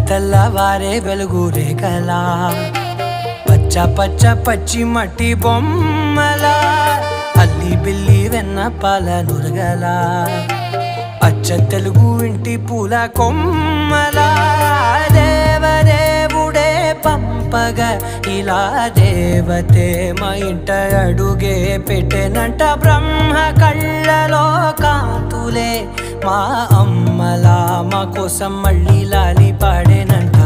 తెల్లవారే వెలుగు రేఖలా పచ్చ పచ్చ పచ్చి మట్టి బొమ్మలా అల్లి బిల్లి వెన్న పాల నురగలా అచ్చ తెలుగు ఇంటి పూల కొమ్మలా దేవదేవుడే పంపగా ఇలా దేవతే మా ఇంట అడుగే పెట్టెనంట బ్రహ్మ కళ్ళలో కాంతులే మా అమ్మలా మా కోసం మళ్ళీ లాలి పాడేనంట.